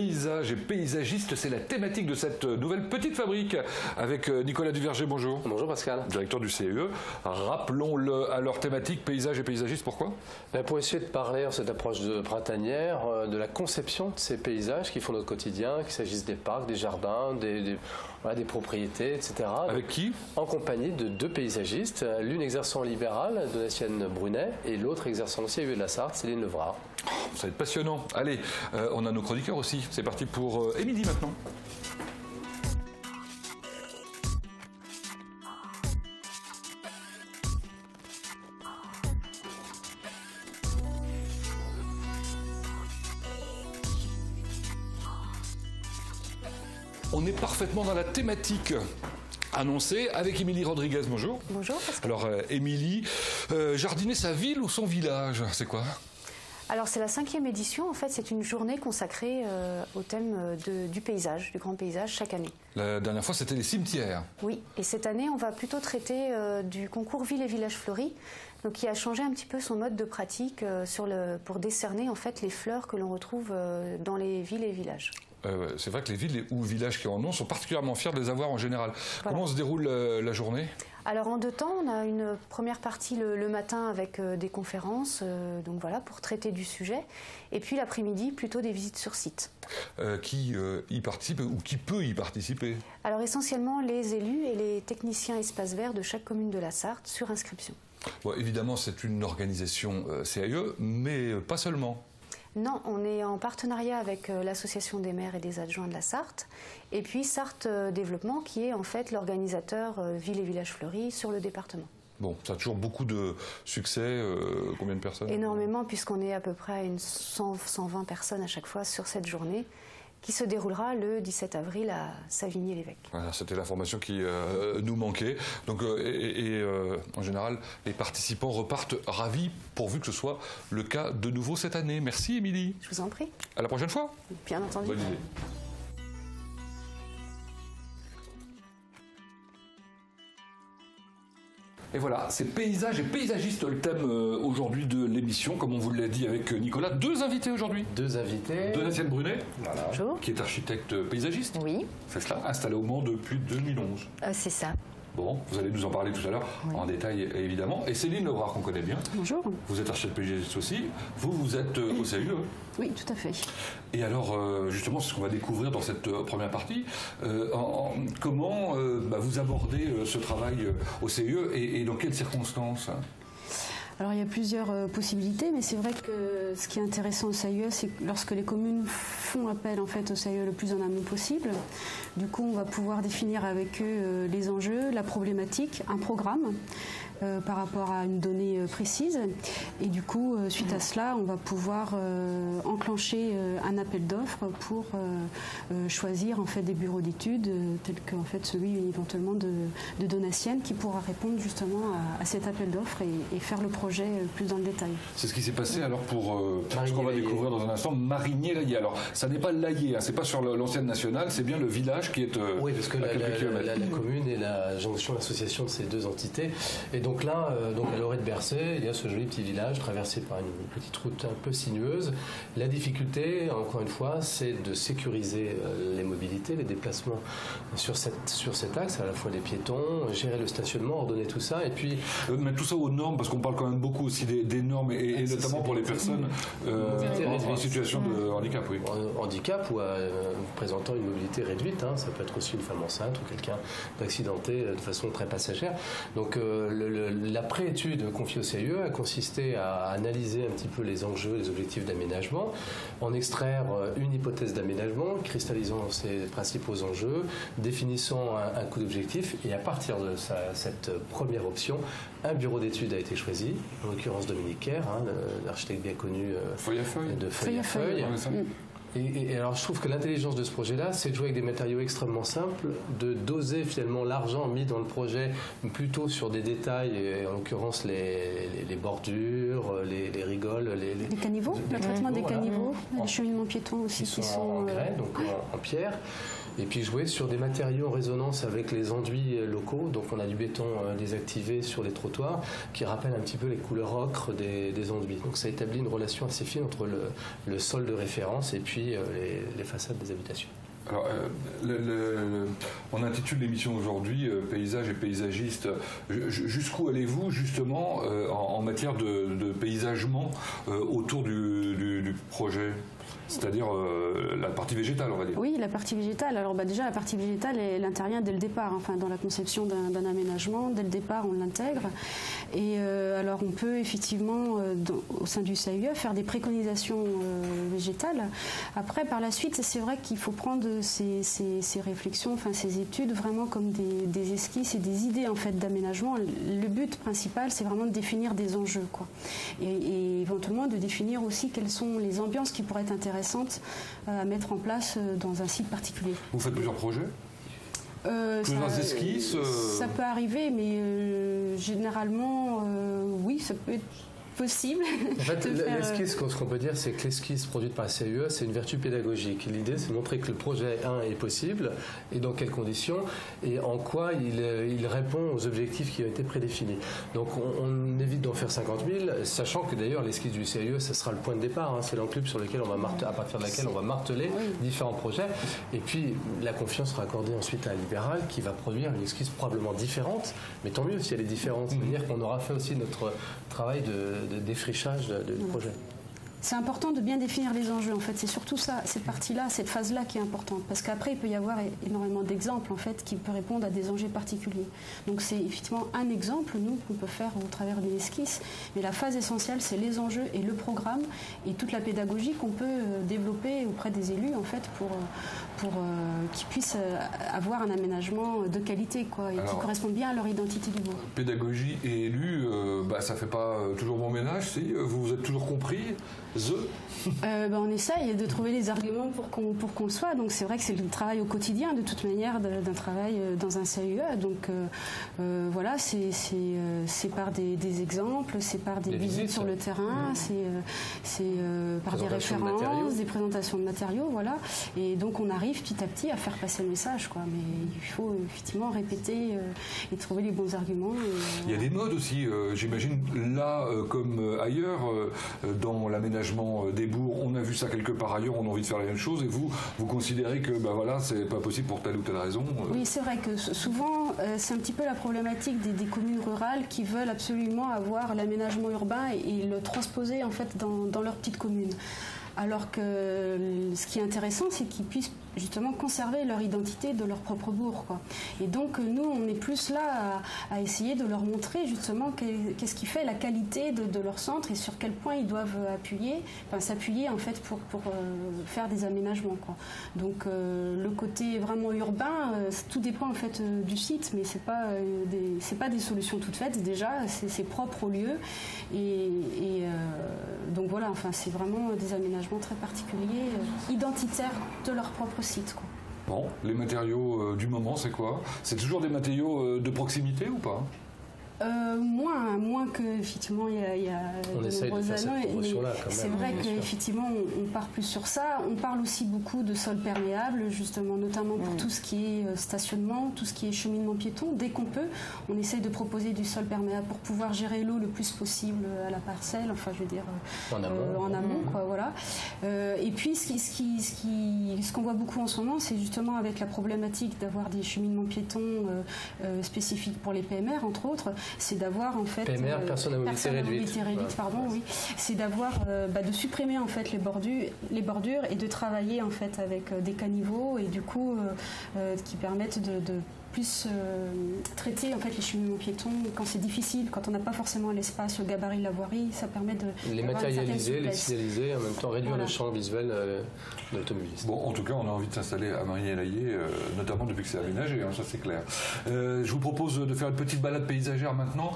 paysage et paysagiste, c'est la thématique de cette nouvelle petite fabrique avec Nicolas Duverger, bonjour. Bonjour Pascal. Directeur du CEE. Rappelons-le à leur thématique, paysage et paysagiste, pourquoi? Pour essayer de parler en cette approche de printanière, de la conception de ces paysages qui font notre quotidien, qu'il s'agisse des parcs, des jardins, des propriétés, etc. Avec qui? En compagnie de deux paysagistes, l'une exerçant en libéral, Donatienne Brunet, et l'autre exerçant au CEE de la Sarthe, Céline Levrard. Ça va être passionnant. Allez, on a nos chroniqueurs aussi. C'est parti pour Émilie maintenant. On est parfaitement dans la thématique annoncée avec Émilie Rodriguez. Bonjour. Bonjour. Pascal. Alors, Émilie, jardiner sa ville ou son village, c'est quoi? Alors c'est la 5e édition, en fait c'est une journée consacrée au thème du paysage, du grand paysage chaque année. La dernière fois c'était les cimetières. Oui, et cette année on va plutôt traiter du concours Ville et Village Fleuris, donc qui a changé un petit peu son mode de pratique pour décerner en fait les fleurs que l'on retrouve dans les villes et villages. C'est vrai que les villes ou villages qui en ont sont particulièrement fiers de les avoir en général. Voilà. Comment se déroule la journée? Alors en 2 temps, on a une première partie le matin avec des conférences, donc voilà, pour traiter du sujet, et puis l'après-midi plutôt des visites sur site. Qui y participe ou qui peut y participer? Alors essentiellement les élus et les techniciens espaces verts de chaque commune de la Sarthe sur inscription. Bon, évidemment c'est une organisation CAE, mais pas seulement. Non, on est en partenariat avec l'association des maires et des adjoints de la Sarthe et puis Sarthe Développement qui est en fait l'organisateur Ville et Village Fleuris sur le département. Bon, ça a toujours beaucoup de succès. Combien de personnes? Énormément, puisqu'on est à peu près à 120 personnes à chaque fois sur cette journée qui se déroulera le 17 avril à Savigny-l'Évêque. Voilà, c'était l'information qui nous manquait. Donc, en général, les participants repartent ravis, pourvu que ce soit le cas de nouveau cette année. Merci Émilie. Je vous en prie. À la prochaine fois. Bien entendu. Bonne idée. Et voilà, c'est paysage et paysagiste le thème aujourd'hui de l'émission, comme on vous l'a dit avec Nicolas. 2 invités aujourd'hui. 2 invités. Donatienne Brunet, voilà, qui est architecte paysagiste. Oui. C'est cela, installée au Mans depuis 2011. C'est ça. Bon, vous allez nous en parler tout à l'heure, oui, en détail évidemment. Et Céline Levrard, qu'on connaît bien. Bonjour. Vous êtes architecte paysagiste aussi. Vous êtes au CEE. Oui, tout à fait. Et alors, justement, c'est ce qu'on va découvrir dans cette première partie. Comment vous abordez ce travail au CEE et dans quelles circonstances? Alors il y a plusieurs possibilités, mais c'est vrai que ce qui est intéressant au CEE, c'est que lorsque les communes font appel en fait au CEE le plus en amont possible, du coup on va pouvoir définir avec eux les enjeux, la problématique, un programme par rapport à une donnée précise, et du coup suite à cela on va pouvoir enclencher un appel d'offres pour choisir en fait des bureaux d'études tels que en fait celui éventuellement de Donatienne qui pourra répondre justement à cet appel d'offres et faire le projet plus dans le détail. C'est ce qui s'est passé alors pour ce qu'on va découvrir dans un instant, Marigné-Laillé. Alors ça n'est pas le Laillé, hein, c'est pas sur l'ancienne nationale, c'est bien le village qui est oui, parce que la commune est la jonction, l'association de ces 2 entités. Et donc là, à l'orée de Bercé, il y a ce joli petit village traversé par une petite route un peu sinueuse. La difficulté, encore une fois, c'est de sécuriser les mobilités, les déplacements sur cet axe, à la fois des piétons, gérer le stationnement, ordonner tout ça, et puis mettre tout ça aux normes, parce qu'on parle quand même beaucoup aussi des normes, et notamment pour les personnes en situation de handicap. Oui. Handicap ou présentant une mobilité réduite, hein, ça peut être aussi une femme enceinte ou quelqu'un d'accidenté de façon très passagère. Donc la pré-étude confiée au CEE a consisté à analyser un petit peu les enjeux, les objectifs d'aménagement, en extraire une hypothèse d'aménagement, cristallisant ses principaux enjeux, définissant un coût d'objectif, et à partir de cette première option, un bureau d'études a été choisi, en l'occurrence Dominique Kerr, hein, l'architecte bien connu de Feuille à Feuille. Et alors je trouve que l'intelligence de ce projet-là, c'est de jouer avec des matériaux extrêmement simples, de doser finalement l'argent mis dans le projet plutôt sur des détails, et en l'occurrence les bordures, les rigoles, les caniveaux, le traitement des caniveaux, les cheminements piétons aussi qui sont en grès, donc en pierre. Et puis jouer sur des matériaux en résonance avec les enduits locaux. Donc on a du béton désactivé sur les trottoirs qui rappelle un petit peu les couleurs ocre des enduits. Donc ça établit une relation assez fine entre le sol de référence et puis puis les façades des habitations. Alors, on intitule l'émission aujourd'hui Paysage et paysagiste. Jusqu'où allez-vous justement en matière de paysagement autour du projet ? C'est-à-dire la partie végétale, on va dire. Oui, la partie végétale. Alors déjà, la partie végétale, elle intervient dès le départ. Enfin, dans la conception d'un aménagement, dès le départ, on l'intègre. Et alors, on peut effectivement, au sein du CAUE, faire des préconisations végétales. Après, par la suite, c'est vrai qu'il faut prendre ces réflexions, enfin ces études, vraiment comme des esquisses et des idées en fait d'aménagement. Le but principal, c'est vraiment de définir des enjeux, quoi. Et éventuellement de définir aussi quelles sont les ambiances qui pourraient être intéressantes à mettre en place dans un site particulier. Vous faites plusieurs projets ? Plusieurs esquisses Ça peut arriver, mais généralement, oui, ça peut être possible. En fait, l'esquisse, ce qu'on peut dire, c'est que l'esquisse produite par la CAUE, c'est une vertu pédagogique. L'idée, c'est de montrer que le projet 1 est possible, et dans quelles conditions, et en quoi il répond aux objectifs qui ont été prédéfinis. Donc, on évite d'en faire 50 000, sachant que d'ailleurs, l'esquisse du CAUE, ce sera le point de départ. C'est l'enclume sur lequel à partir de laquelle on va marteler différents projets. Et puis, la confiance sera accordée ensuite à un libéral qui va produire une esquisse probablement différente, mais tant mieux si elle est différente. C'est-à-dire qu'on aura fait aussi notre travail de défrichage du projet. C'est important de bien définir les enjeux, en fait. C'est surtout ça, cette partie-là, cette phase-là qui est importante. Parce qu'après, il peut y avoir énormément d'exemples, en fait, qui peuvent répondre à des enjeux particuliers. Donc c'est effectivement un exemple, nous, qu'on peut faire au travers d'une esquisse. Mais la phase essentielle, c'est les enjeux et le programme et toute la pédagogie qu'on peut développer auprès des élus, en fait, pour qu'ils puissent avoir un aménagement de qualité, quoi, et qui corresponde bien à leur identité du bourg. Pédagogie et élus, ça ne fait pas toujours bon ménage, si vous vous êtes toujours compris. On essaye de trouver les arguments pour qu'on le soit. Donc c'est vrai que c'est le travail au quotidien, de toute manière, d'un travail dans un CAUE. Donc voilà, c'est par des exemples, c'est par des visites sur le terrain, c'est par des références, des présentations de matériaux, voilà. Et donc on arrive petit à petit à faire passer le message, quoi. Mais il faut effectivement répéter et trouver les bons arguments. Il y a des modes aussi, j'imagine, là comme ailleurs, dans l'aménagement des bourgs, on a vu ça quelque part ailleurs, on a envie de faire la même chose, et vous considérez que c'est pas possible pour telle ou telle raison Oui, c'est vrai que souvent c'est un petit peu la problématique des communes rurales qui veulent absolument avoir l'aménagement urbain et le transposer en fait dans leur petite commune. Alors que ce qui est intéressant, c'est qu'ils puissent justement conserver leur identité de leur propre bourg, quoi. Et donc nous, on est plus là à essayer de leur montrer justement qu'est-ce qui fait la qualité de leur centre et sur quel point ils doivent s'appuyer en fait pour faire des aménagements, quoi. Donc le côté vraiment urbain, tout dépend en fait du site, mais c'est pas des solutions toutes faites. Déjà, c'est propre au lieu et donc voilà. Enfin, c'est vraiment des aménagements très particuliers, identitaires de leur propre site, quoi. Bon, les matériaux du moment, c'est quoi ? C'est toujours des matériaux de proximité ou pas ? Moins que effectivement il y a de nombreuses années. C'est vrai qu'effectivement on part plus sur ça. On parle aussi beaucoup de sol perméable, justement, notamment pour tout ce qui est stationnement, tout ce qui est cheminement piéton. Dès qu'on peut, on essaye de proposer du sol perméable pour pouvoir gérer l'eau le plus possible à la parcelle. Enfin, je veux dire en amont, quoi, voilà. Et puis ce qu'on voit beaucoup en ce moment, c'est justement avec la problématique d'avoir des cheminements piétons spécifiques pour les PMR, entre autres. C'est d'avoir en fait PMR, personne à mobilité réduite, oui. C'est d'avoir de supprimer en fait les bordures et de travailler en fait avec des caniveaux et du coup qui permettent de plus traiter en fait les cheminements piétons quand c'est difficile, quand on n'a pas forcément l'espace, le gabarit de la voirie, ça permet de les matérialiser, les signaliser, en même temps réduire le champ visuel de l'automobiliste. Bon, en tout cas, on a envie de s'installer à Marigny-l'Aillé, notamment depuis que c'est aménagé, ça c'est clair. Je vous propose de faire une petite balade paysagère maintenant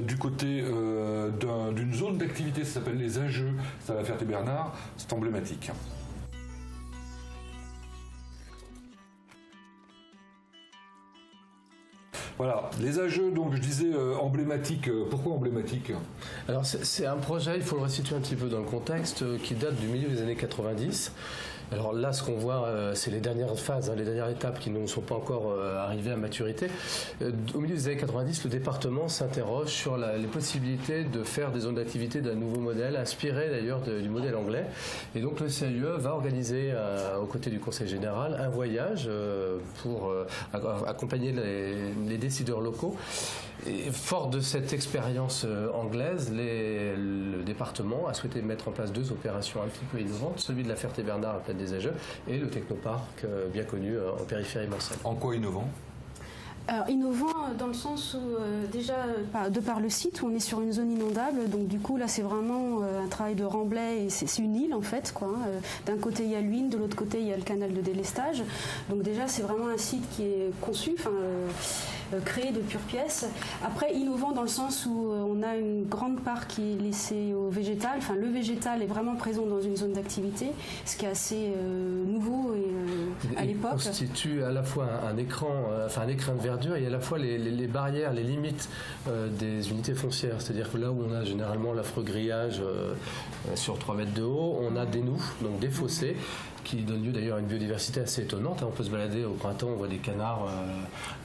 du côté d'une zone d'activité, ça s'appelle les Ageux, c'est à la Ferté-Bernard, c'est emblématique. Voilà, les Ageux, donc je disais emblématique. Pourquoi emblématique ? Alors c'est un projet, il faut le resituer un petit peu dans le contexte, qui date du milieu des années 90, Alors là, ce qu'on voit, c'est les dernières phases, les dernières étapes qui ne sont pas encore arrivées à maturité. Au milieu des années 90, le département s'interroge sur les possibilités de faire des zones d'activité d'un nouveau modèle, inspiré d'ailleurs du modèle anglais. Et donc le CAUE va organiser, aux côtés du Conseil général, un voyage pour accompagner les décideurs locaux. Et fort de cette expérience anglaise, le département a souhaité mettre en place 2 opérations un petit peu innovantes, celui de la Ferté-Bernard à Plaine des Ageux et le technoparc bien connu en périphérie marseillaise. En quoi innovant ? Alors, innovant dans le sens où déjà de par le site où on est sur une zone inondable, donc du coup là c'est vraiment un travail de remblai et c'est une île en fait quoi. D'un côté il y a l'Huisne, de l'autre côté il y a le canal de délestage, donc déjà c'est vraiment un site qui est conçu, créé de pure pièce. Après innovant dans le sens où on a une grande part qui est laissée au végétal, le végétal est vraiment présent dans une zone d'activité, ce qui est assez nouveau à l'époque. Il constitue à la fois un écran de verdure et à la fois les barrières, les limites des unités foncières. C'est-à-dire que là où on a généralement l'affreux grillage sur 3 mètres de haut, on a des noues, donc des fossés, qui donne lieu d'ailleurs à une biodiversité assez étonnante. On peut se balader au printemps, on voit des canards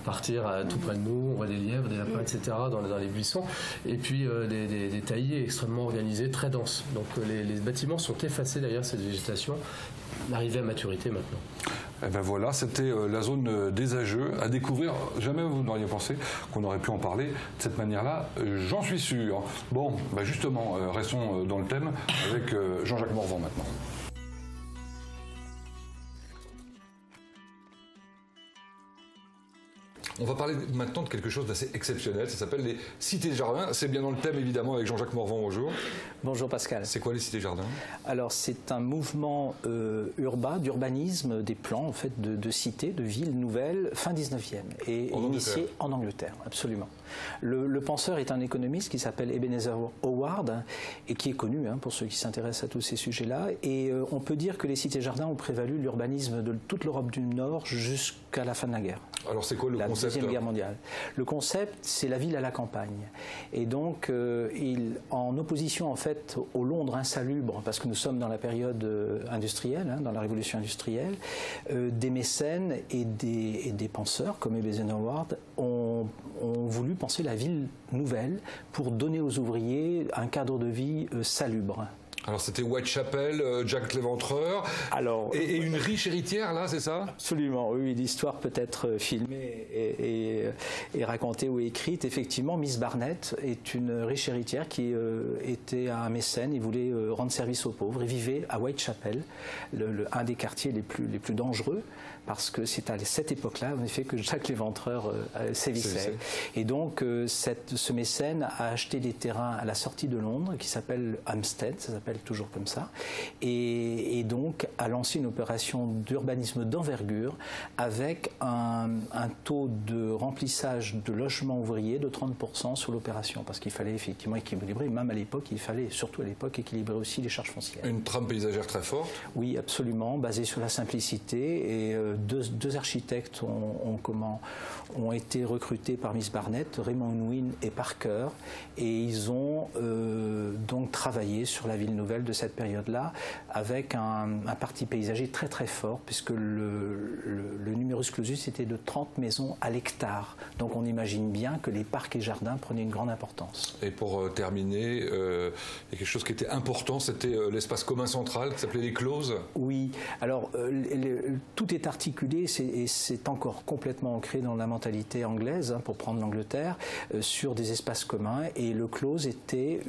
partir tout près de nous, on voit des lièvres, des lapins, etc. dans les buissons. Et puis des taillis extrêmement organisés, très denses. Donc les bâtiments sont effacés derrière cette végétation, arrivée à maturité maintenant. Et ben voilà, c'était la zone des Ageux à découvrir. Jamais vous n'auriez pensé qu'on aurait pu en parler de cette manière-là, j'en suis sûr. Bon, justement, restons dans le thème avec Jean-Jacques Morvan maintenant. On va parler maintenant de quelque chose d'assez exceptionnel, ça s'appelle les cités-jardins. C'est bien dans le thème évidemment avec Jean-Jacques Morvan, bonjour. Bonjour Pascal. C'est quoi les cités-jardins? Alors c'est un mouvement urbain, d'urbanisme, des plans en fait de cités, de villes nouvelles, fin 19e et initié en Angleterre, absolument. Le penseur est un économiste qui s'appelle Ebenezer Howard et qui est connu pour ceux qui s'intéressent à tous ces sujets-là. Et on peut dire que les cités-jardins ont prévalu l'urbanisme de toute l'Europe du Nord jusqu'à la fin de la guerre. Alors c'est quoi le concept? La Deuxième Guerre mondiale. Le concept, c'est la ville à la campagne. Et donc, en opposition en fait au Londres insalubre, parce que nous sommes dans la période industrielle, dans la révolution industrielle, des mécènes et des penseurs comme Ebenezer Howard ont voulu penser la ville nouvelle pour donner aux ouvriers un cadre de vie salubre. Alors c'était Whitechapel, Jack l'Éventreur, et une riche héritière là, c'est ça? Absolument, oui, l'histoire peut être filmée et racontée ou écrite. Effectivement, Miss Barnett est une riche héritière qui était un mécène et voulait rendre service aux pauvres et vivait à Whitechapel, un des quartiers les plus dangereux, parce que c'est à cette époque-là, en effet, que Jack l'Éventreur sévissait. Et donc, ce mécène a acheté des terrains à la sortie de Londres, qui s'appelle Hampstead, ça s'appelle toujours comme ça, et donc a lancé une opération d'urbanisme d'envergure avec un taux de remplissage de logements ouvriers de 30% sur l'opération, parce qu'il fallait effectivement équilibrer, même à l'époque, surtout à l'époque, équilibrer aussi les charges foncières. Une trame paysagère très forte? Oui, absolument, basée sur la simplicité, et deux architectes ont été recrutés par Miss Barnett, Raymond Unwin et Parker, et ils ont donc travaillé sur la ville nouvelle de cette période-là, avec un parti paysager très très fort, puisque le numerus clausus était de 30 maisons à l'hectare. Donc on imagine bien que les parcs et jardins prenaient une grande importance. Et pour terminer, il y a quelque chose qui était important, c'était l'espace commun central qui s'appelait les closes. Oui, alors tout est articulé et c'est encore complètement ancré dans la mentalité anglaise, pour prendre l'Angleterre, sur des espaces communs, et le close était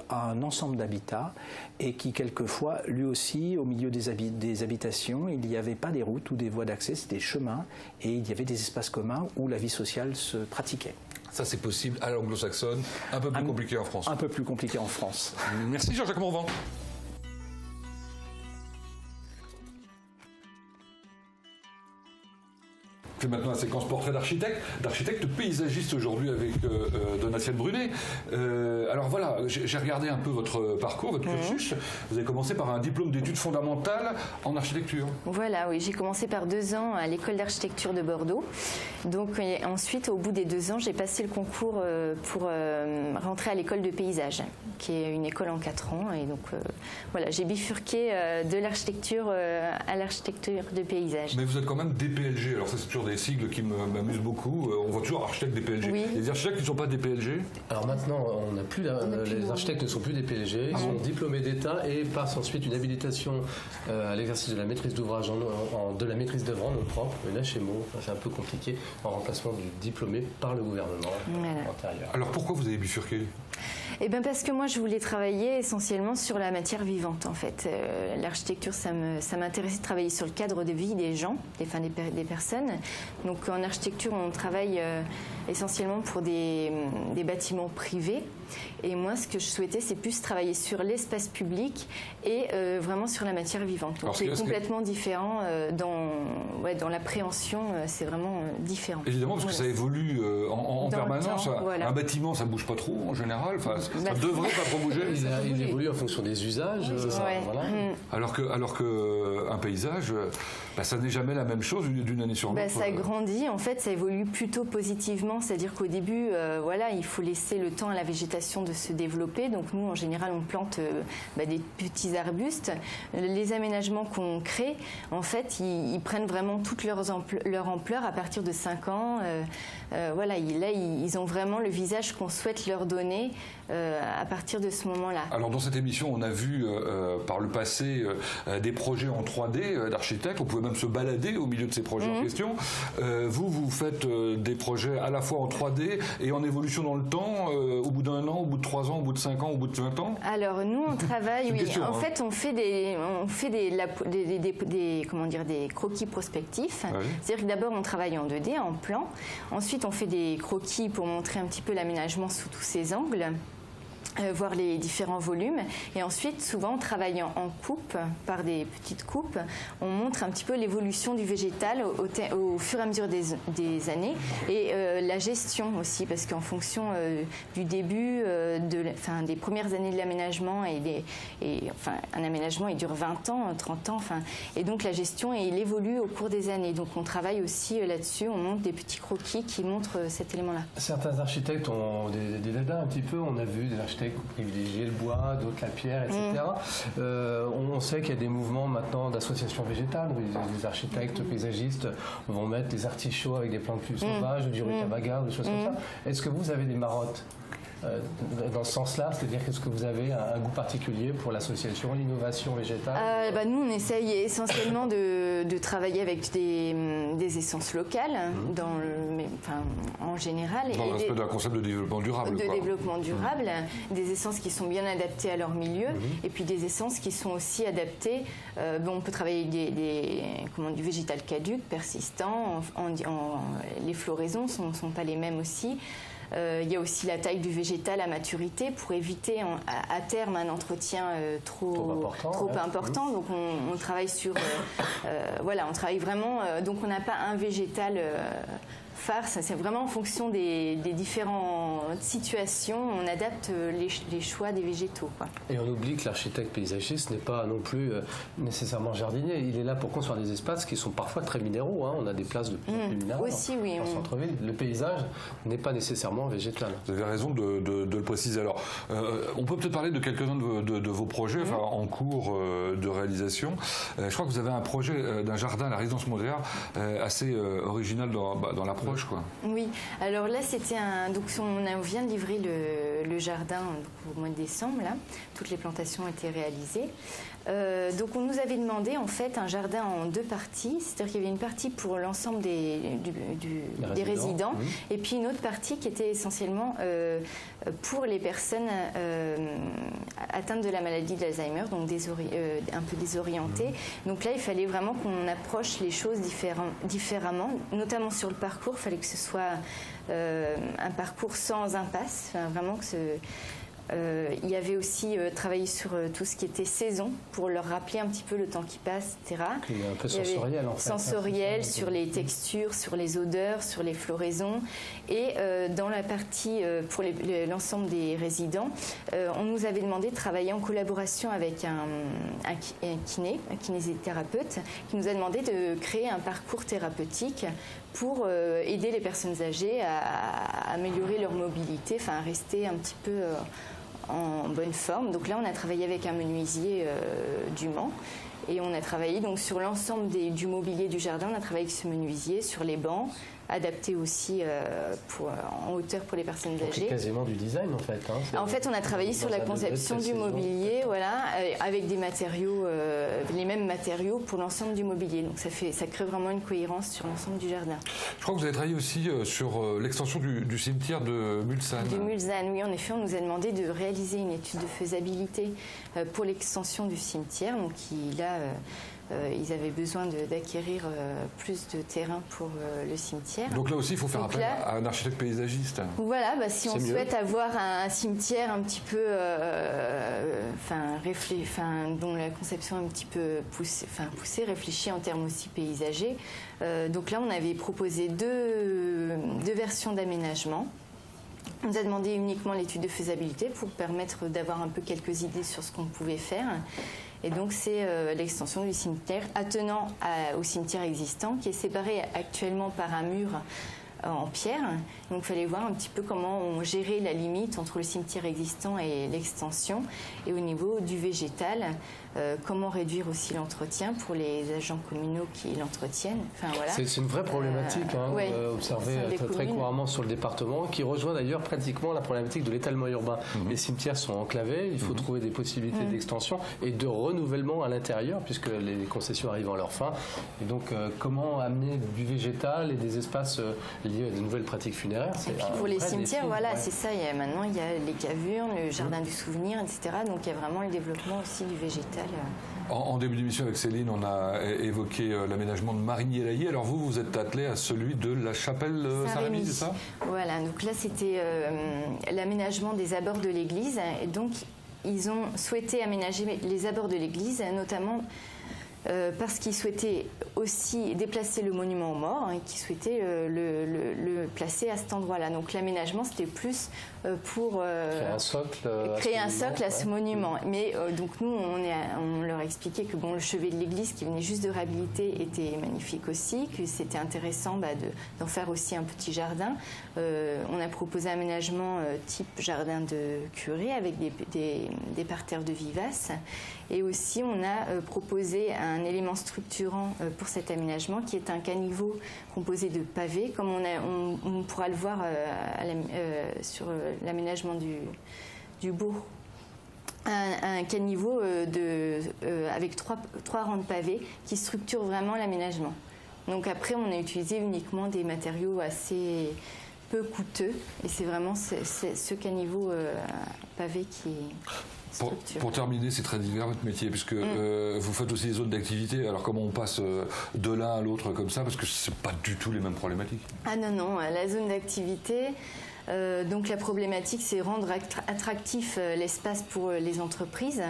un ensemble d'habitats et qui quelquefois, lui aussi, au milieu des habitations, il n'y avait pas des routes ou des voies d'accès, c'était des chemins, et il y avait des espaces communs où la vie sociale se pratiquait. Ça c'est possible à l'anglo-saxonne, un peu plus compliqué en France. Un peu plus compliqué en France. Merci Jean-Jacques Morvan. fait maintenant la séquence portrait d'architecte paysagiste aujourd'hui avec Donatienne Brunet. Alors voilà, j'ai regardé un peu votre parcours, votre cursus. Vous avez commencé par un diplôme d'études fondamentales en architecture. Voilà, oui, j'ai commencé par 2 ans à l'école d'architecture de Bordeaux. Donc ensuite, au bout des 2 ans, j'ai passé le concours pour rentrer à l'école de paysage, qui est une école en 4 ans. Et donc voilà, j'ai bifurqué de l'architecture à l'architecture de paysage. Mais vous êtes quand même DPLG, alors ça c'est toujours des sigles qui m'amusent beaucoup. On voit toujours architecte DPLG. Oui. Les architectes qui ne sont pas DPLG? Alors maintenant, les architectes ne sont plus DPLG, ils sont diplômés d'État et passent ensuite une habilitation à l'exercice de la maîtrise d'ouvrage de la maîtrise d'œuvre en nom propre, une HMO, c'est un peu compliqué, en remplacement du diplômé par le gouvernement antérieur. Alors pourquoi vous avez bifurqué? Eh bien parce que moi je voulais travailler essentiellement sur la matière vivante en fait. L'architecture ça m'intéressait de travailler sur le cadre de vie des gens, des personnes. Donc en architecture on travaille essentiellement pour des bâtiments privés. Et moi ce que je souhaitais c'est plus travailler sur l'espace public et vraiment sur la matière vivante. Donc c'est complètement différent dans l'appréhension, c'est vraiment différent. Évidemment parce que ça évolue en permanence. Un bâtiment ça bouge pas trop en général. Enfin, ça devrait pas trop bouger. Il évolue en fonction des usages. Voilà. Alors que un paysage, ça n'est jamais la même chose d'une année sur l'autre. Ça grandit, en fait, ça évolue plutôt positivement. C'est-à-dire qu'au début, il faut laisser le temps à la végétation de se développer. Donc nous, en général, on plante des petits arbustes. Les aménagements qu'on crée, en fait, ils prennent vraiment toute leur ampleur à partir de 5 ans. Ils ont vraiment le visage qu'on souhaite leur donner à partir de ce moment-là. Alors dans cette émission, on a vu par le passé des projets en 3D d'architectes. On pouvait même se balader au milieu de ces projets en question. Vous faites des projets à la fois en 3D et en évolution dans le temps, au bout d'1 an, au bout de 3 ans, au bout de 5 ans, au bout de 20 ans? Alors nous, on travaille, en fait, on fait des croquis prospectifs. Ouais. C'est-à-dire que d'abord, on travaille en 2D, en plan. Ensuite, on fait des croquis pour montrer un petit peu l'aménagement sous tous ses angles. Voir les différents volumes et ensuite souvent en travaillant en coupe par des petites coupes on montre un petit peu l'évolution du végétal au fur et à mesure des années et la gestion aussi parce qu'en fonction du début des premières années de l'aménagement un aménagement il dure 20 ans, 30 ans et donc la gestion il évolue au cours des années donc on travaille aussi là-dessus, on monte des petits croquis qui montrent cet élément-là. Certains architectes ont des dadas un petit peu, on a vu des architectes privilégier le bois, d'autres la pierre, etc. On sait qu'il y a des mouvements maintenant d'associations végétales où les architectes paysagistes vont mettre des artichauts avec des plantes plus sauvages, du rutabaga, des choses comme ça. Est-ce que vous avez des marottes dans ce sens-là, c'est-à-dire qu'est-ce que vous avez un goût particulier pour l'association, l'innovation végétale? Nous, on essaye essentiellement de travailler avec des essences locales, en général. Dans l'aspect d'un concept de développement durable. Développement durable, des essences qui sont bien adaptées à leur milieu, et puis des essences qui sont aussi adaptées. On peut travailler avec du végétal caduc, persistant, les floraisons ne sont pas les mêmes aussi. Il y a aussi la taille du végétal à maturité pour éviter à terme un entretien trop important. Donc on travaille sur, on travaille vraiment. Donc on n'a pas un végétal farce, c'est vraiment en fonction des différentes situations, on adapte les choix des végétaux. Et on oublie que l'architecte paysagiste n'est pas non plus nécessairement jardinier. Il est là pour construire des espaces qui sont parfois très minéraux. On a des places de plus en plus minérales en centre-ville. Le paysage n'est pas nécessairement végétal. Vous avez raison de le préciser. Alors, on peut peut-être parler de quelques-uns de vos projets en cours de réalisation. Je crois que vous avez un projet d'un jardin à la résidence Mondrian assez original dans l'approche. Oui, alors là c'était donc on vient de livrer le jardin au mois de décembre là, toutes les plantations ont été réalisées. Donc on nous avait demandé en fait un jardin en 2 parties, c'est-à-dire qu'il y avait une partie pour l'ensemble des résidents et puis une autre partie qui était essentiellement pour les personnes atteintes de la maladie d'Alzheimer, donc un peu désorientées. Donc là il fallait vraiment qu'on approche les choses différemment, notamment sur le parcours, il fallait que ce soit un parcours sans impasse, vraiment que Il y avait aussi travaillé sur tout ce qui était saison pour leur rappeler un petit peu le temps qui passe, etc. Il y a un peu sensoriel en fait. Sensoriel sur les textures, sur les odeurs, sur les floraisons. Et dans la partie pour l'ensemble des résidents, on nous avait demandé de travailler en collaboration avec un kinésithérapeute qui nous a demandé de créer un parcours thérapeutique pour aider les personnes âgées à améliorer leur mobilité, enfin à rester un petit peu en bonne forme. Donc là, on a travaillé avec un menuisier du Mans et on a travaillé donc sur l'ensemble du mobilier du jardin. On a travaillé avec ce menuisier sur les bancs, adapté aussi en hauteur pour les personnes âgées. C'est quasiment du design en fait. En fait, on a travaillé sur la conception du mobilier, voilà, avec des matériaux, les mêmes matériaux pour l'ensemble du mobilier. Donc ça crée vraiment une cohérence sur l'ensemble du jardin. Je crois que vous avez travaillé aussi sur l'extension du cimetière de Mulsanne. De Mulsanne, oui, en effet, on nous a demandé de réaliser une étude de faisabilité pour l'extension du cimetière. Donc là, ils avaient besoin d'acquérir plus de terrain pour le cimetière. Donc là aussi, il faut faire appel à un architecte paysagiste. Voilà, si on souhaite avoir un cimetière un petit peu, dont la conception est un petit peu poussée, réfléchie en termes aussi paysagers. Donc là, on avait proposé deux versions d'aménagement. On nous a demandé uniquement l'étude de faisabilité pour permettre d'avoir un peu quelques idées sur ce qu'on pouvait faire. Et donc c'est l'extension du cimetière attenant au cimetière existant qui est séparé actuellement par un mur en pierre. Donc il fallait voir un petit peu comment on gérait la limite entre le cimetière existant et l'extension. Et au niveau du végétal, comment réduire aussi l'entretien pour les agents communaux qui l'entretiennent. Enfin, voilà. C'est une vraie problématique observée très couramment sur le département, qui rejoint d'ailleurs pratiquement la problématique de l'étalement urbain. Les cimetières sont enclavés, il faut trouver des possibilités d'extension et de renouvellement à l'intérieur, puisque les concessions arrivent à leur fin. Et donc comment amener du végétal et des espaces liés à de nouvelles pratiques funéraires. Et puis pour les cimetières, c'est ça. Maintenant, il y a les cavernes, le jardin du souvenir, etc. Donc il y a vraiment le développement aussi du végétal. En début d'émission avec Céline, on a évoqué l'aménagement de Marigny-l'Ailly. Alors vous êtes attelé à celui de la chapelle Saint-Rémy, c'est ça? Voilà, donc là c'était l'aménagement des abords de l'église. Et donc ils ont souhaité aménager les abords de l'église, notamment parce qu'ils souhaitaient aussi déplacer le monument aux morts et qu'ils souhaitaient le placer à cet endroit-là. Donc l'aménagement, c'était plus pour créer un socle à ce monument. Mais donc nous, on leur expliquait que le chevet de l'église qui venait juste de réhabiliter était magnifique aussi, que c'était intéressant d'en faire aussi un petit jardin. On a proposé un aménagement type jardin de curé avec des parterres de vivaces. Et aussi, on a proposé un élément structurant pour cet aménagement qui est un caniveau composé de pavés, comme on pourra le voir sur l'aménagement du bourg. Un caniveau avec trois rangs de pavés qui structure vraiment l'aménagement. Donc après, on a utilisé uniquement des matériaux assez peu coûteux et c'est vraiment ce caniveau pavé qui est... Pour terminer, c'est très divers votre métier, puisque vous faites aussi des zones d'activité. Alors comment on passe de l'un à l'autre comme ça, parce que c'est pas du tout les mêmes problématiques. Ah non, la zone d'activité, donc la problématique, c'est rendre attractif l'espace pour les entreprises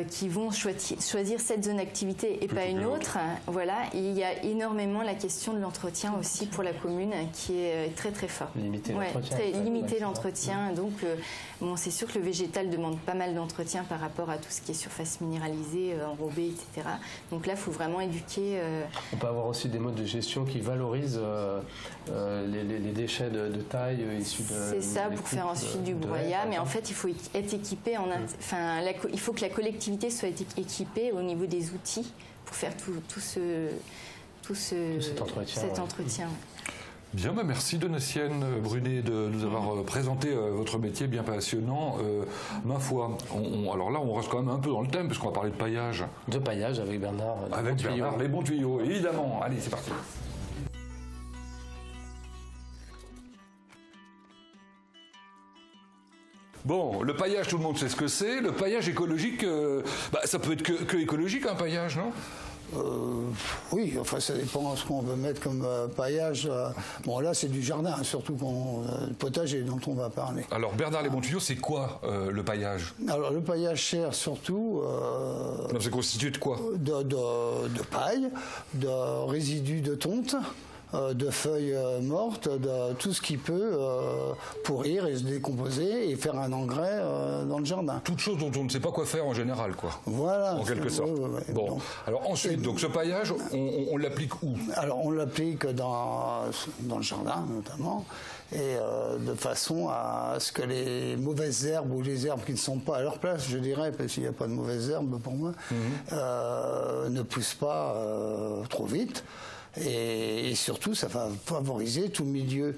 qui vont choisir cette zone d'activité et pas une autre. Voilà. Et il y a énormément la question de l'entretien aussi pour la commune qui est très très fort. Limiter l'entretien. Limiter l'entretien. Donc c'est sûr que le végétal demande pas mal d'entretien par rapport à tout ce qui est surface minéralisée, enrobée, etc. Donc là, il faut vraiment éduquer. On peut avoir aussi des modes de gestion qui valorisent les déchets de taille issus de... C'est ça, pour faire ensuite du broyat. Mais en fait, il faut être équipé. Il faut que la collectivité soit équipée au niveau des outils pour faire tout cet entretien. Bien, merci Donatienne Brunet de nous avoir présenté votre métier bien passionnant. Ma foi, alors là on reste quand même un peu dans le thème parce qu'on va parler de paillage. De paillage avec Bernard. Avec Bernard, les bons tuyaux, évidemment. Allez, c'est parti. Bon, le paillage, tout le monde sait ce que c'est. Le paillage écologique, ça peut être que écologique, un paillage, non ? Oui, enfin ça dépend de ce qu'on veut mettre comme paillage. Bon là c'est du jardin, surtout le potager dont on va parler. Alors Bernard Les Bons Tuyaux, c'est quoi le paillage? Alors le paillage sert surtout... c'est constitué de quoi? De paille, de résidus de tonte, de feuilles mortes, de tout ce qui peut pourrir et se décomposer et faire un engrais dans le jardin. Toute chose dont on ne sait pas quoi faire en général, quoi. Voilà. En quelque sorte. Bon. Donc, alors ensuite, donc ce paillage, on l'applique où? Alors on l'applique dans le jardin notamment, et de façon à ce que les mauvaises herbes ou les herbes qui ne sont pas à leur place, je dirais, parce qu'il n'y a pas de mauvaises herbes pour moi, ne poussent pas trop vite. Et surtout, ça va favoriser tout le milieu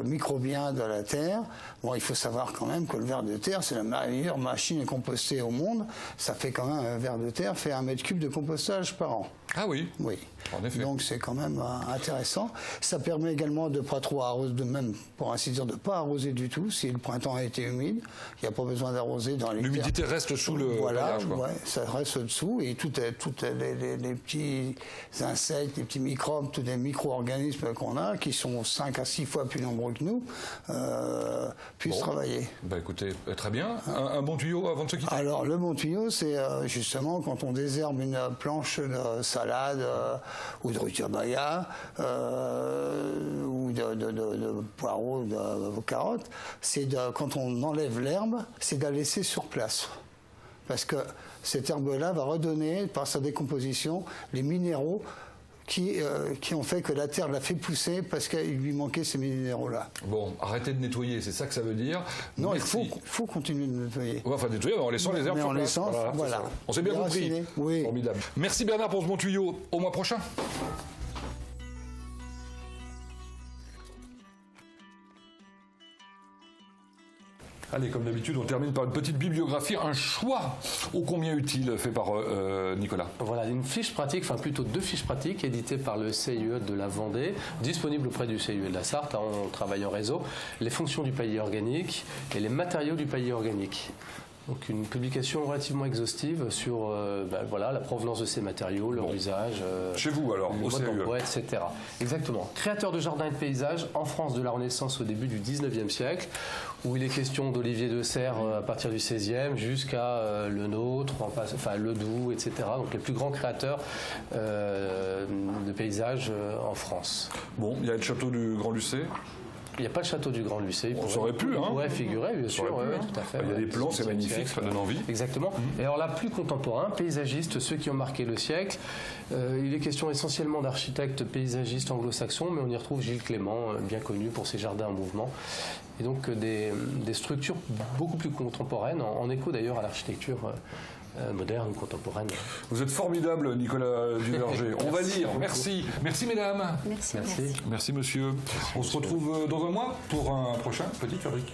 microbien de la terre. Bon, il faut savoir quand même que le ver de terre, c'est la meilleure machine à composter au monde. Ça fait quand même, un ver de terre fait 1 mètre cube de compostage par an. Ah oui? Oui. En effet. Donc c'est quand même intéressant. Ça permet également de pas trop arroser, de même, pour ainsi dire, de pas arroser du tout. Si le printemps a été humide, il n'y a pas besoin d'arroser dans les terres. L'humidité reste sous le paillage, quoi. Ouais, ça reste dessous et toutes les petits insectes, les petits microbes, tous les micro-organismes qu'on a, qui sont 5 à 6 fois plus nombreux que nous, puissent travailler. Bah écoutez, très bien. Un bon tuyau avant de se quitter? Alors le bon tuyau, c'est justement quand on désherbe une planche de salade ou de rutabaga ou de poireaux, de carottes, c'est quand on enlève l'herbe, c'est de la laisser sur place. Parce que cette herbe-là va redonner, par sa décomposition, les minéraux qui ont fait que la terre l'a fait pousser parce qu'il lui manquait ces minéraux-là. Bon, arrêtez de nettoyer, c'est ça que ça veut dire? Non, merci. Il faut continuer de nettoyer. Ouais, enfin, nettoyer en laissant les herbes sur place. Voilà. On s'est bien compris. Oui. Formidable. Merci Bernard pour ce bon tuyau. Au mois prochain. Allez, comme d'habitude, on termine par une petite bibliographie, un choix ô combien utile fait par Nicolas. Voilà, une fiche pratique, enfin plutôt 2 fiches pratiques éditées par le CIE de la Vendée, disponibles auprès du CIE de la Sarthe, on travaille en réseau, les fonctions du paillis organique et les matériaux du paillis organique. Donc une publication relativement exhaustive sur voilà, la provenance de ces matériaux, leur usage, chez vous alors, au CIE, etc. Exactement. Créateur de jardins et de paysages en France de la Renaissance au début du 19e siècle, où il est question d'Olivier de Serres à partir du 16e jusqu'à Le Nôtre, enfin Ledoux, etc. Donc les plus grands créateurs de paysages en France. Bon, il y a le château du Grand-Lucé. Il n'y a pas le château du Grand-Lucé. On aurait pu, hein. On pourrait figurer, bien sûr. Ouais, tout à fait. Il y a des plans, c'est magnifique, ça donne envie. Exactement. Et alors là, plus contemporain, paysagistes, ceux qui ont marqué le siècle. Il est question essentiellement d'architectes paysagistes anglo-saxons, mais on y retrouve Gilles Clément, bien connu pour ses jardins en mouvement. Et donc des structures beaucoup plus contemporaines, en écho d'ailleurs à l'architecture moderne ou contemporaine. Vous êtes formidable, Nicolas Duverger. On va lire. Merci. Merci, mesdames. Merci. Merci, monsieur. On se retrouve dans un mois pour un prochain Petite Fabrique.